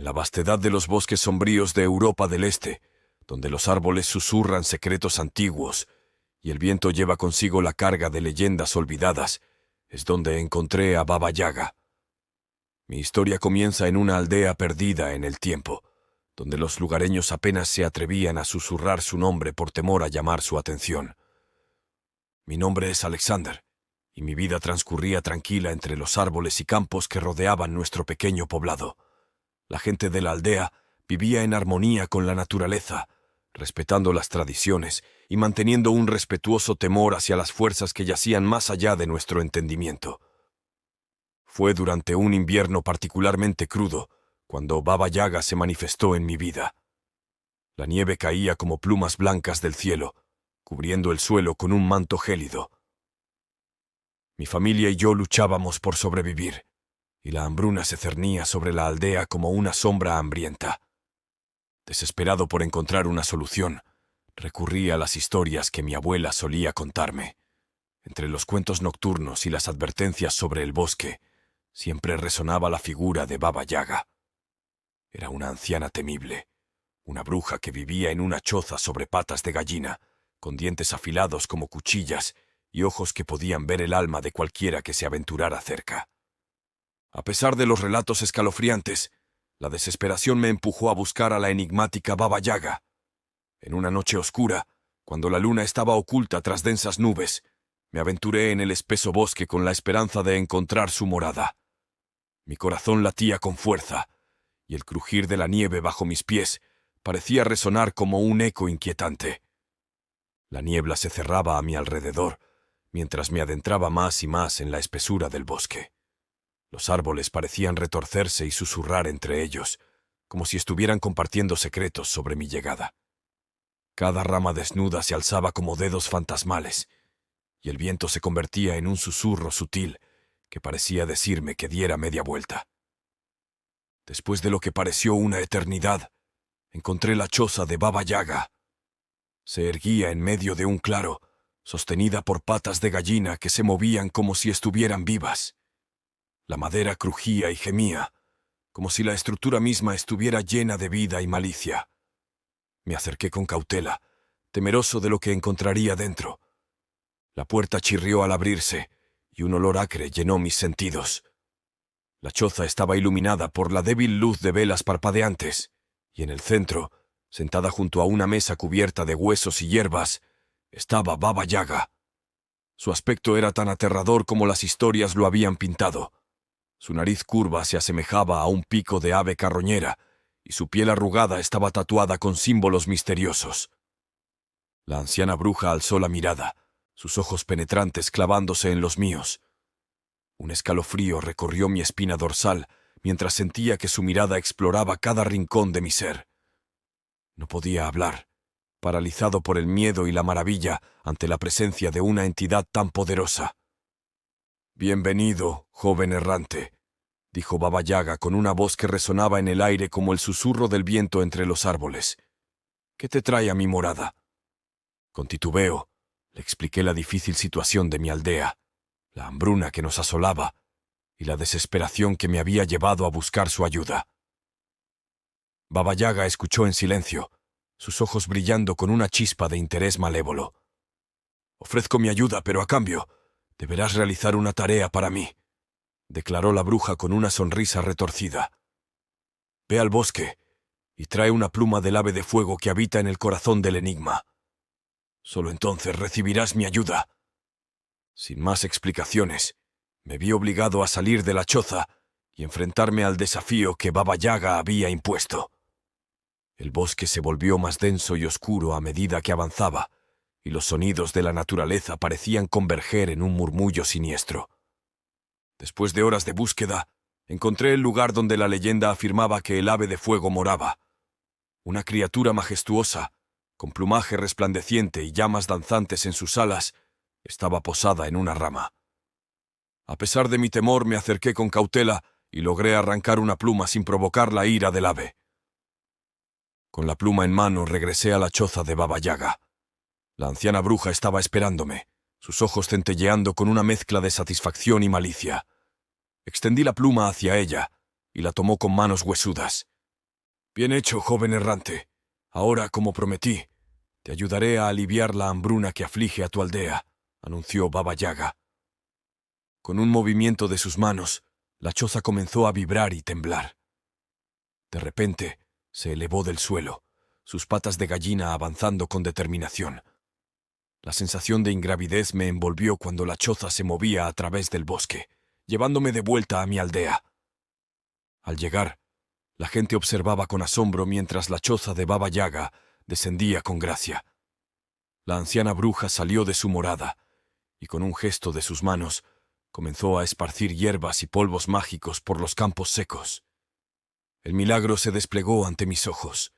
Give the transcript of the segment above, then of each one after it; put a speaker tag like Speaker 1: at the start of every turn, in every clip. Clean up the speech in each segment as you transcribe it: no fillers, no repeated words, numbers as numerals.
Speaker 1: la vastedad de los bosques sombríos de Europa del Este, donde los árboles susurran secretos antiguos y el viento lleva consigo la carga de leyendas olvidadas, es donde encontré a Baba Yaga. Mi historia comienza en una aldea perdida en el tiempo, donde los lugareños apenas se atrevían a susurrar su nombre por temor a llamar su atención. Mi nombre es Alexander, y mi vida transcurría tranquila entre los árboles y campos que rodeaban nuestro pequeño poblado. La gente de la aldea vivía en armonía con la naturaleza, respetando las tradiciones y manteniendo un respetuoso temor hacia las fuerzas que yacían más allá de nuestro entendimiento. Fue durante un invierno particularmente crudo cuando Baba Yaga se manifestó en mi vida. La nieve caía como plumas blancas del cielo, cubriendo el suelo con un manto gélido. Mi familia y yo luchábamos por sobrevivir, y la hambruna se cernía sobre la aldea como una sombra hambrienta. Desesperado por encontrar una solución, recurrí a las historias que mi abuela solía contarme. Entre los cuentos nocturnos y las advertencias sobre el bosque, siempre resonaba la figura de Baba Yaga. Era una anciana temible, una bruja que vivía en una choza sobre patas de gallina, con dientes afilados como cuchillas y ojos que podían ver el alma de cualquiera que se aventurara cerca. A pesar de los relatos escalofriantes, la desesperación me empujó a buscar a la enigmática Baba Yaga. En una noche oscura, cuando la luna estaba oculta tras densas nubes, me aventuré en el espeso bosque con la esperanza de encontrar su morada. Mi corazón latía con fuerza, y el crujir de la nieve bajo mis pies parecía resonar como un eco inquietante. La niebla se cerraba a mi alrededor, mientras me adentraba más y más en la espesura del bosque. Los árboles parecían retorcerse y susurrar entre ellos, como si estuvieran compartiendo secretos sobre mi llegada. Cada rama desnuda se alzaba como dedos fantasmales, y el viento se convertía en un susurro sutil que parecía decirme que diera media vuelta. Después de lo que pareció una eternidad, encontré la choza de Baba Yaga. Se erguía en medio de un claro, sostenida por patas de gallina que se movían como si estuvieran vivas. La madera crujía y gemía, como si la estructura misma estuviera llena de vida y malicia. Me acerqué con cautela, temeroso de lo que encontraría dentro. La puerta chirrió al abrirse, y un olor acre llenó mis sentidos. La choza estaba iluminada por la débil luz de velas parpadeantes, y en el centro, sentada junto a una mesa cubierta de huesos y hierbas, estaba Baba Yaga. Su aspecto era tan aterrador como las historias lo habían pintado. Su nariz curva se asemejaba a un pico de ave carroñera, y su piel arrugada estaba tatuada con símbolos misteriosos. La anciana bruja alzó la mirada, sus ojos penetrantes clavándose en los míos. Un escalofrío recorrió mi espina dorsal, mientras sentía que su mirada exploraba cada rincón de mi ser. No podía hablar, paralizado por el miedo y la maravilla ante la presencia de una entidad tan poderosa. «Bienvenido, joven errante», dijo Baba Yaga con una voz que resonaba en el aire como el susurro del viento entre los árboles. «¿Qué te trae a mi morada?» Con titubeo, le expliqué la difícil situación de mi aldea, la hambruna que nos asolaba y la desesperación que me había llevado a buscar su ayuda. Baba Yaga escuchó en silencio, sus ojos brillando con una chispa de interés malévolo. «Ofrezco mi ayuda, pero a cambio deberás realizar una tarea para mí», declaró la bruja con una sonrisa retorcida. «Ve al bosque y trae una pluma del ave de fuego que habita en el corazón del enigma. Solo entonces recibirás mi ayuda». Sin más explicaciones, me vi obligado a salir de la choza y enfrentarme al desafío que Baba Yaga había impuesto. El bosque se volvió más denso y oscuro a medida que avanzaba, y los sonidos de la naturaleza parecían converger en un murmullo siniestro. Después de horas de búsqueda, encontré el lugar donde la leyenda afirmaba que el ave de fuego moraba. Una criatura majestuosa, con plumaje resplandeciente y llamas danzantes en sus alas, estaba posada en una rama. A pesar de mi temor, me acerqué con cautela y logré arrancar una pluma sin provocar la ira del ave. Con la pluma en mano regresé a la choza de Baba Yaga. La anciana bruja estaba esperándome, sus ojos centelleando con una mezcla de satisfacción y malicia. Extendí la pluma hacia ella y la tomó con manos huesudas. Bien hecho, joven errante. Ahora, como prometí, te ayudaré a aliviar la hambruna que aflige a tu aldea, anunció Baba Yaga. Con un movimiento de sus manos, la choza comenzó a vibrar y temblar. De repente, se elevó del suelo, sus patas de gallina avanzando con determinación. La sensación de ingravidez me envolvió cuando la choza se movía a través del bosque, llevándome de vuelta a mi aldea. Al llegar, la gente observaba con asombro mientras la choza de Baba Yaga descendía con gracia. La anciana bruja salió de su morada y con un gesto de sus manos comenzó a esparcir hierbas y polvos mágicos por los campos secos. El milagro se desplegó ante mis ojos.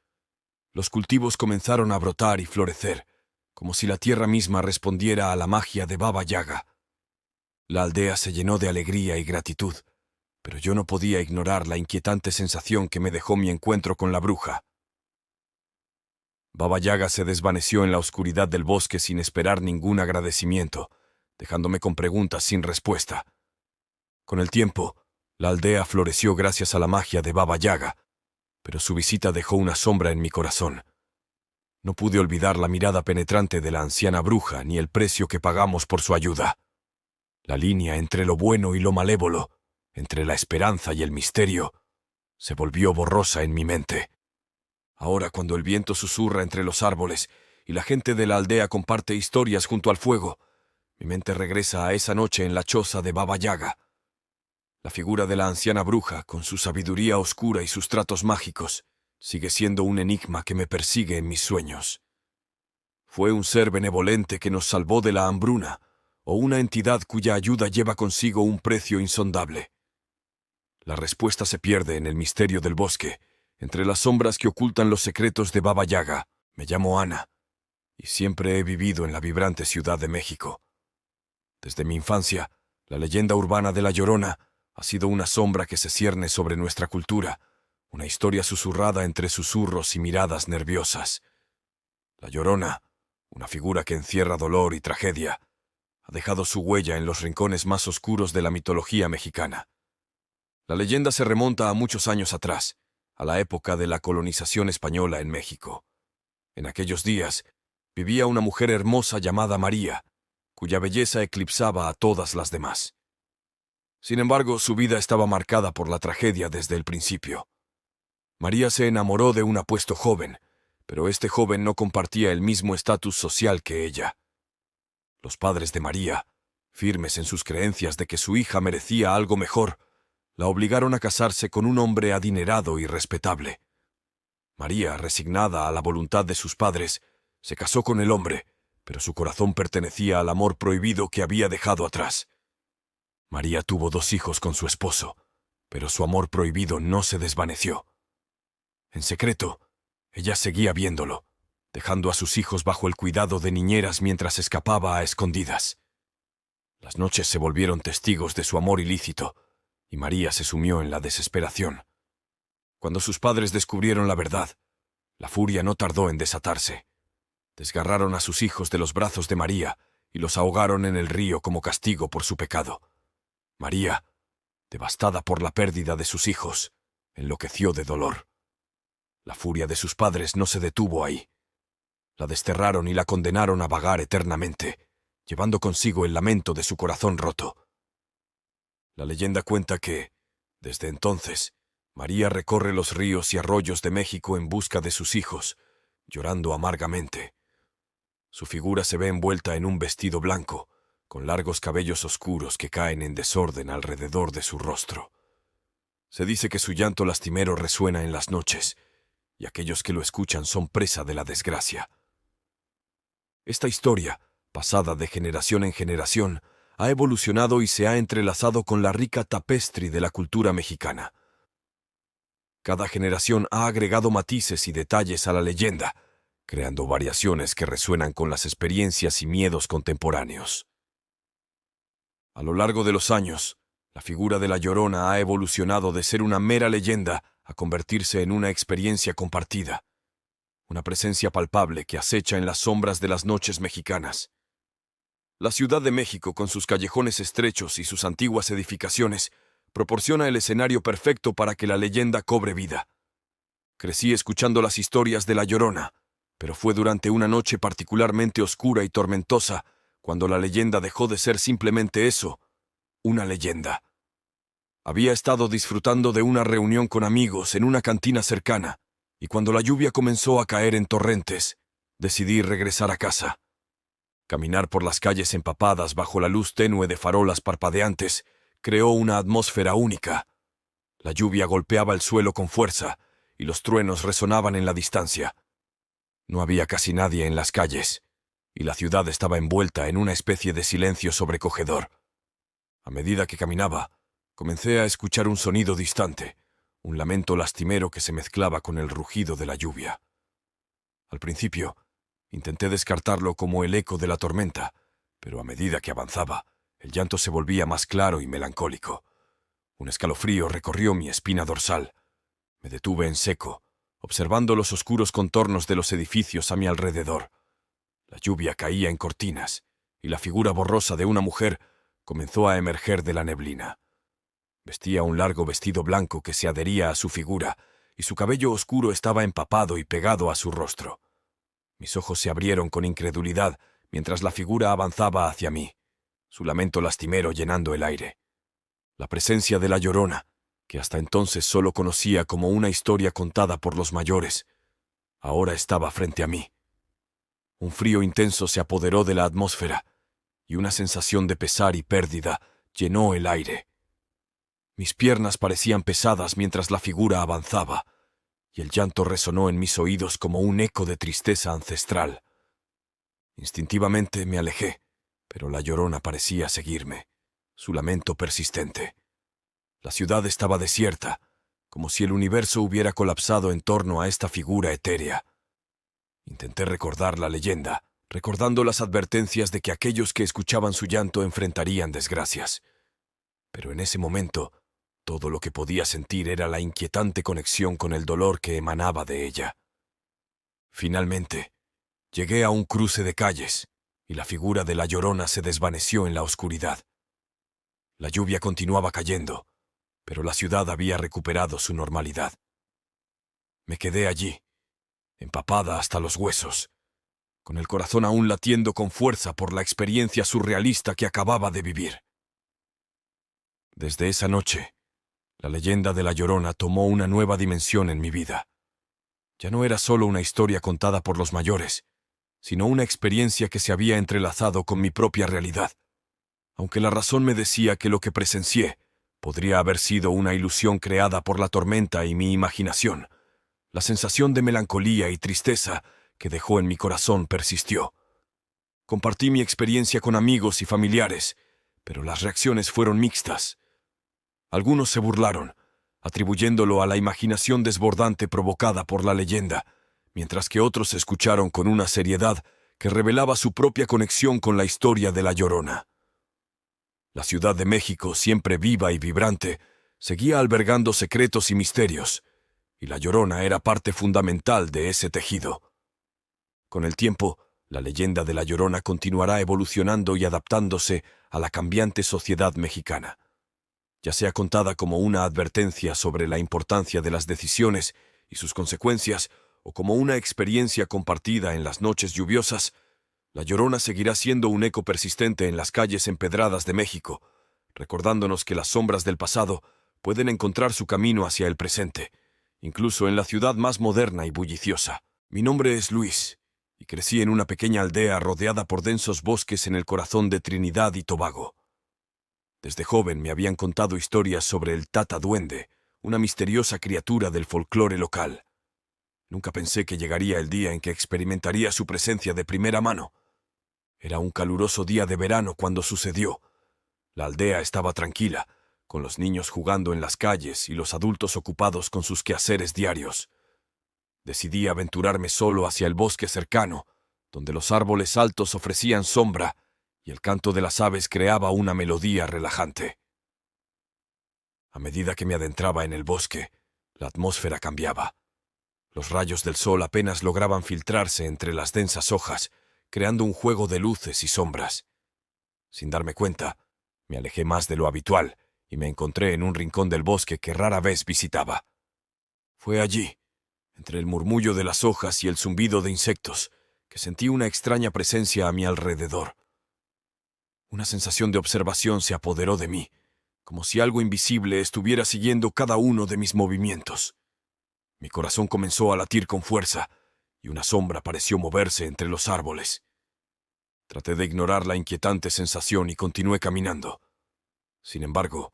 Speaker 1: Los cultivos comenzaron a brotar y florecer, como si la tierra misma respondiera a la magia de Baba Yaga. La aldea se llenó de alegría y gratitud, pero yo no podía ignorar la inquietante sensación que me dejó mi encuentro con la bruja. Baba Yaga se desvaneció en la oscuridad del bosque sin esperar ningún agradecimiento, dejándome con preguntas sin respuesta. Con el tiempo, la aldea floreció gracias a la magia de Baba Yaga, pero su visita dejó una sombra en mi corazón. No pude olvidar la mirada penetrante de la anciana bruja ni el precio que pagamos por su ayuda. La línea entre lo bueno y lo malévolo, entre la esperanza y el misterio, se volvió borrosa en mi mente. Ahora, cuando el viento susurra entre los árboles y la gente de la aldea comparte historias junto al fuego, mi mente regresa a esa noche en la choza de Baba Yaga. La figura de la anciana bruja, con su sabiduría oscura y sus tratos mágicos, sigue siendo un enigma que me persigue en mis sueños. ¿Fue un ser benevolente que nos salvó de la hambruna, o una entidad cuya ayuda lleva consigo un precio insondable? La respuesta se pierde en el misterio del bosque, entre las sombras que ocultan los secretos de Baba Yaga. Me llamo Ana, y siempre he vivido en la vibrante Ciudad de México. Desde mi infancia, la leyenda urbana de La Llorona ha sido una sombra que se cierne sobre nuestra cultura, una historia susurrada entre susurros y miradas nerviosas. La Llorona, una figura que encierra dolor y tragedia, ha dejado su huella en los rincones más oscuros de la mitología mexicana. La leyenda se remonta a muchos años atrás, a la época de la colonización española en México. En aquellos días, vivía una mujer hermosa llamada María, cuya belleza eclipsaba a todas las demás. Sin embargo, su vida estaba marcada por la tragedia desde el principio. María se enamoró de un apuesto joven, pero este joven no compartía el mismo estatus social que ella. Los padres de María, firmes en sus creencias de que su hija merecía algo mejor, la obligaron a casarse con un hombre adinerado y respetable. María, resignada a la voluntad de sus padres, se casó con el hombre, pero su corazón pertenecía al amor prohibido que había dejado atrás. María tuvo 2 hijos con su esposo, pero su amor prohibido no se desvaneció. En secreto, ella seguía viéndolo, dejando a sus hijos bajo el cuidado de niñeras mientras escapaba a escondidas. Las noches se volvieron testigos de su amor ilícito, y María se sumió en la desesperación. Cuando sus padres descubrieron la verdad, la furia no tardó en desatarse. Desgarraron a sus hijos de los brazos de María y los ahogaron en el río como castigo por su pecado. María, devastada por la pérdida de sus hijos, enloqueció de dolor. La furia de sus padres no se detuvo ahí. La desterraron y la condenaron a vagar eternamente, llevando consigo el lamento de su corazón roto. La leyenda cuenta que, desde entonces, María recorre los ríos y arroyos de México en busca de sus hijos, llorando amargamente. Su figura se ve envuelta en un vestido blanco, con largos cabellos oscuros que caen en desorden alrededor de su rostro. Se dice que su llanto lastimero resuena en las noches, y aquellos que lo escuchan son presa de la desgracia. Esta historia, pasada de generación en generación, ha evolucionado y se ha entrelazado con la rica tapestry de la cultura mexicana. Cada generación ha agregado matices y detalles a la leyenda, creando variaciones que resuenan con las experiencias y miedos contemporáneos. A lo largo de los años, la figura de la Llorona ha evolucionado de ser una mera leyenda a convertirse en una experiencia compartida, una presencia palpable que acecha en las sombras de las noches mexicanas. La Ciudad de México, con sus callejones estrechos y sus antiguas edificaciones, proporciona el escenario perfecto para que la leyenda cobre vida. Crecí escuchando las historias de La Llorona, pero fue durante una noche particularmente oscura y tormentosa cuando la leyenda dejó de ser simplemente eso, una leyenda. Había estado disfrutando de una reunión con amigos en una cantina cercana, y cuando la lluvia comenzó a caer en torrentes, decidí regresar a casa. Caminar por las calles empapadas bajo la luz tenue de farolas parpadeantes creó una atmósfera única. La lluvia golpeaba el suelo con fuerza, y los truenos resonaban en la distancia. No había casi nadie en las calles, y la ciudad estaba envuelta en una especie de silencio sobrecogedor. A medida que caminaba, comencé a escuchar un sonido distante, un lamento lastimero que se mezclaba con el rugido de la lluvia. Al principio, intenté descartarlo como el eco de la tormenta, pero a medida que avanzaba, el llanto se volvía más claro y melancólico. Un escalofrío recorrió mi espina dorsal. Me detuve en seco, observando los oscuros contornos de los edificios a mi alrededor. La lluvia caía en cortinas, y la figura borrosa de una mujer comenzó a emerger de la neblina. Vestía un largo vestido blanco que se adhería a su figura, y su cabello oscuro estaba empapado y pegado a su rostro. Mis ojos se abrieron con incredulidad mientras la figura avanzaba hacia mí, su lamento lastimero llenando el aire. La presencia de La Llorona, que hasta entonces solo conocía como una historia contada por los mayores, ahora estaba frente a mí. Un frío intenso se apoderó de la atmósfera, y una sensación de pesar y pérdida llenó el aire. Mis piernas parecían pesadas mientras la figura avanzaba, y el llanto resonó en mis oídos como un eco de tristeza ancestral. Instintivamente me alejé, pero La Llorona parecía seguirme, su lamento persistente. La ciudad estaba desierta, como si el universo hubiera colapsado en torno a esta figura etérea. Intenté recordar la leyenda, recordando las advertencias de que aquellos que escuchaban su llanto enfrentarían desgracias. Pero en ese momento, todo lo que podía sentir era la inquietante conexión con el dolor que emanaba de ella. Finalmente, llegué a un cruce de calles, y la figura de La Llorona se desvaneció en la oscuridad. La lluvia continuaba cayendo, pero la ciudad había recuperado su normalidad. Me quedé allí, empapada hasta los huesos, con el corazón aún latiendo con fuerza por la experiencia surrealista que acababa de vivir. Desde esa noche, la leyenda de La Llorona tomó una nueva dimensión en mi vida. Ya no era solo una historia contada por los mayores, sino una experiencia que se había entrelazado con mi propia realidad. Aunque la razón me decía que lo que presencié podría haber sido una ilusión creada por la tormenta y mi imaginación, la sensación de melancolía y tristeza que dejó en mi corazón persistió. Compartí mi experiencia con amigos y familiares, pero las reacciones fueron mixtas. Algunos se burlaron, atribuyéndolo a la imaginación desbordante provocada por la leyenda, mientras que otros escucharon con una seriedad que revelaba su propia conexión con la historia de La Llorona. La Ciudad de México, siempre viva y vibrante, seguía albergando secretos y misterios, y La Llorona era parte fundamental de ese tejido. Con el tiempo, la leyenda de La Llorona continuará evolucionando y adaptándose a la cambiante sociedad mexicana. Ya sea contada como una advertencia sobre la importancia de las decisiones y sus consecuencias, o como una experiencia compartida en las noches lluviosas, La Llorona seguirá siendo un eco persistente en las calles empedradas de México, recordándonos que las sombras del pasado pueden encontrar su camino hacia el presente, incluso en la ciudad más moderna y bulliciosa. Mi nombre es Luis, y crecí en una pequeña aldea rodeada por densos bosques en el corazón de Trinidad y Tobago. Desde joven me habían contado historias sobre el Tata Duende, una misteriosa criatura del folclore local. Nunca pensé que llegaría el día en que experimentaría su presencia de primera mano. Era un caluroso día de verano cuando sucedió. La aldea estaba tranquila, con los niños jugando en las calles y los adultos ocupados con sus quehaceres diarios. Decidí aventurarme solo hacia el bosque cercano, donde los árboles altos ofrecían sombra y el canto de las aves creaba una melodía relajante. A medida que me adentraba en el bosque, la atmósfera cambiaba. Los rayos del sol apenas lograban filtrarse entre las densas hojas, creando un juego de luces y sombras. Sin darme cuenta, me alejé más de lo habitual y me encontré en un rincón del bosque que rara vez visitaba. Fue allí, entre el murmullo de las hojas y el zumbido de insectos, que sentí una extraña presencia a mi alrededor. Una sensación de observación se apoderó de mí, como si algo invisible estuviera siguiendo cada uno de mis movimientos. Mi corazón comenzó a latir con fuerza, y una sombra pareció moverse entre los árboles. Traté de ignorar la inquietante sensación y continué caminando. Sin embargo,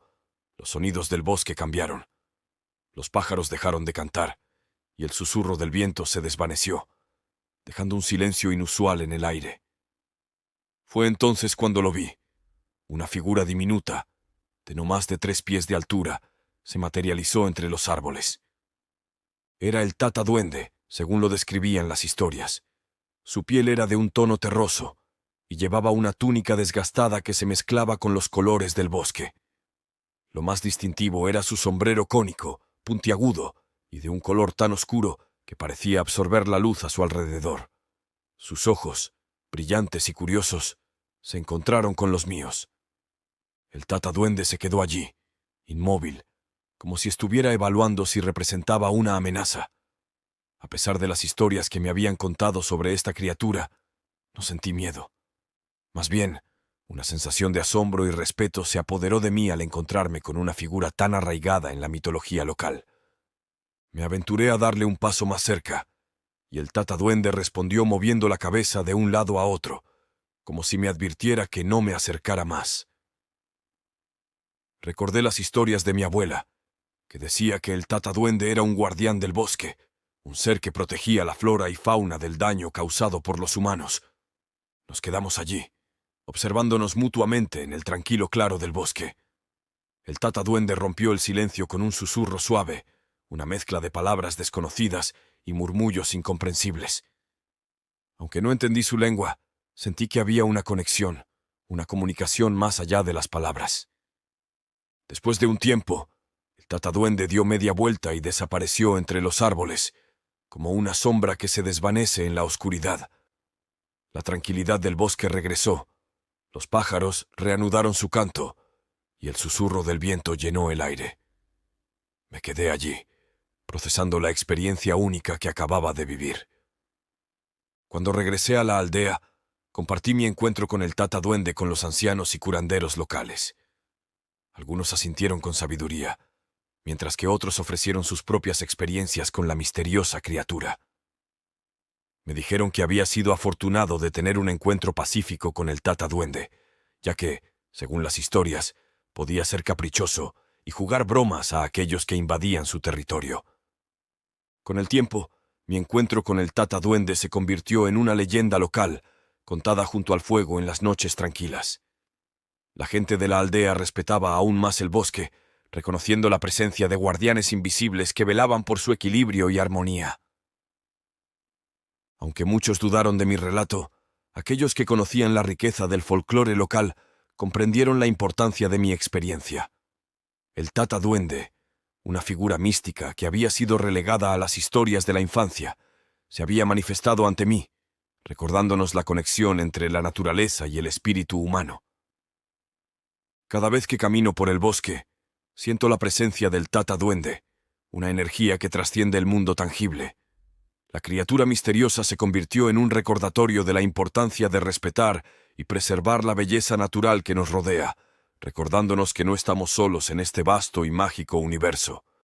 Speaker 1: los sonidos del bosque cambiaron. Los pájaros dejaron de cantar, y el susurro del viento se desvaneció, dejando un silencio inusual en el aire. Fue entonces cuando lo vi. Una figura diminuta, de no más de 3 pies de altura, se materializó entre los árboles. Era el Tata Duende, según lo describían las historias. Su piel era de un tono terroso, y llevaba una túnica desgastada que se mezclaba con los colores del bosque. Lo más distintivo era su sombrero cónico, puntiagudo, y de un color tan oscuro que parecía absorber la luz a su alrededor. Sus ojos, brillantes y curiosos, se encontraron con los míos. El Tata Duende se quedó allí, inmóvil, como si estuviera evaluando si representaba una amenaza. A pesar de las historias que me habían contado sobre esta criatura, no sentí miedo. Más bien, una sensación de asombro y respeto se apoderó de mí al encontrarme con una figura tan arraigada en la mitología local. Me aventuré a darle un paso más cerca, y el Tata Duende respondió moviendo la cabeza de un lado a otro, como si me advirtiera que no me acercara más. Recordé las historias de mi abuela, que decía que el Tata Duende era un guardián del bosque, un ser que protegía la flora y fauna del daño causado por los humanos. Nos quedamos allí, observándonos mutuamente en el tranquilo claro del bosque. El Tata Duende rompió el silencio con un susurro suave, una mezcla de palabras desconocidas y murmullos incomprensibles. Aunque no entendí su lengua, sentí que había una conexión, una comunicación más allá de las palabras. Después de un tiempo, el Tata Duende dio media vuelta y desapareció entre los árboles, como una sombra que se desvanece en la oscuridad. La tranquilidad del bosque regresó, los pájaros reanudaron su canto, y el susurro del viento llenó el aire. Me quedé allí, procesando la experiencia única que acababa de vivir. Cuando regresé a la aldea, compartí mi encuentro con el Tata Duende con los ancianos y curanderos locales. Algunos asintieron con sabiduría, mientras que otros ofrecieron sus propias experiencias con la misteriosa criatura. Me dijeron que había sido afortunado de tener un encuentro pacífico con el Tata Duende, ya que, según las historias, podía ser caprichoso y jugar bromas a aquellos que invadían su territorio. Con el tiempo, mi encuentro con el Tata Duende se convirtió en una leyenda local, contada junto al fuego en las noches tranquilas. La gente de la aldea respetaba aún más el bosque, reconociendo la presencia de guardianes invisibles que velaban por su equilibrio y armonía. Aunque muchos dudaron de mi relato, aquellos que conocían la riqueza del folclore local comprendieron la importancia de mi experiencia. El Tata Duende, una figura mística que había sido relegada a las historias de la infancia, se había manifestado ante mí, recordándonos la conexión entre la naturaleza y el espíritu humano. Cada vez que camino por el bosque, siento la presencia del Tata Duende, una energía que trasciende el mundo tangible. La criatura misteriosa se convirtió en un recordatorio de la importancia de respetar y preservar la belleza natural que nos rodea, recordándonos que no estamos solos en este vasto y mágico universo.